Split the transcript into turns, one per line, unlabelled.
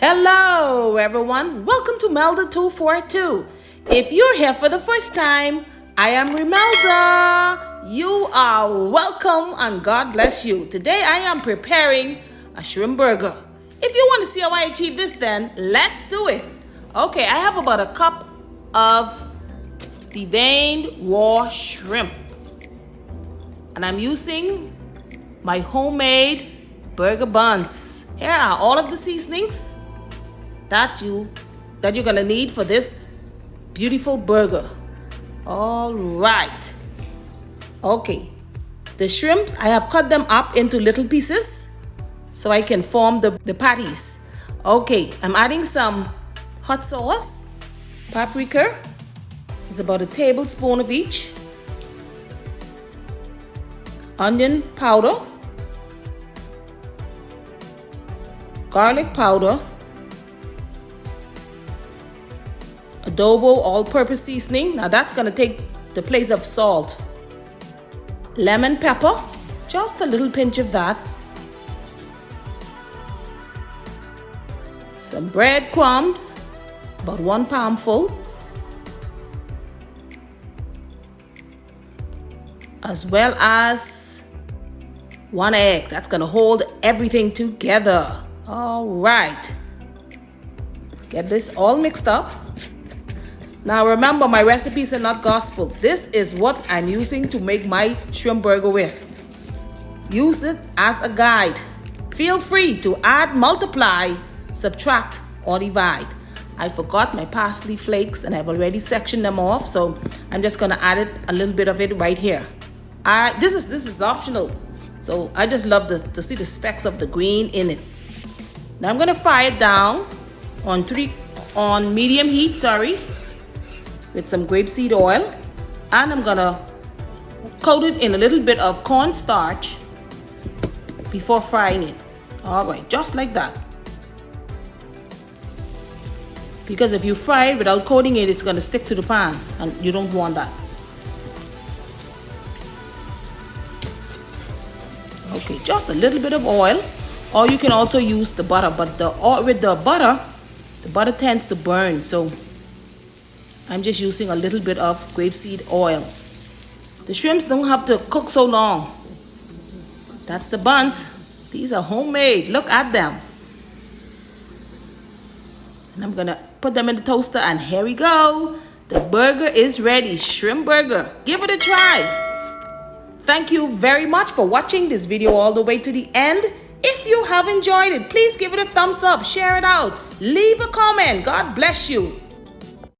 Hello everyone, welcome to Melda 242. If you're here for the first time, I am Melda. You are welcome and God bless you. Today I am preparing a shrimp burger. If you want to see how I achieve this, then let's do it. Okay, I have about a cup of deveined raw shrimp. And I'm using my homemade burger buns. Here are all of the seasonings that you're gonna need for this beautiful burger. All right. Okay. The shrimps, I have cut them up into little pieces so I can form the patties. Okay, I'm adding some hot sauce, paprika. It's about a tablespoon of each. Onion powder, garlic powder, adobo all-purpose seasoning. Now that's going to take the place of salt. Lemon pepper, just a little pinch of that. Some breadcrumbs, about 1 palmful. As well as 1 egg. That's going to hold everything together. All right. Get this all mixed up. Now remember, my recipes are not gospel. This is what I'm using to make my shrimp burger with. Use it as a guide. Feel free to add, multiply, subtract, or divide. I forgot my parsley flakes and I've already sectioned them off, so I'm just gonna add a little bit of it right here. This is optional, so I just love to see the specks of the green in it. Now I'm gonna fry it down on medium heat, with some grapeseed oil, and I'm gonna coat it in a little bit of cornstarch before frying it. All right, just like that. Because if you fry it without coating it, it's gonna stick to the pan, and you don't want that. Okay, just a little bit of oil, or you can also use the butter, but with the butter tends to burn, so I'm just using a little bit of grapeseed oil. The shrimps don't have to cook so long. That's the buns. These are homemade. Look at them. And I'm gonna put them in the toaster, and here we go. The burger is ready. Shrimp burger. Give it a try. Thank you very much for watching this video all the way to the end. If you have enjoyed it, please give it a thumbs up, share it out, leave a comment. God bless you.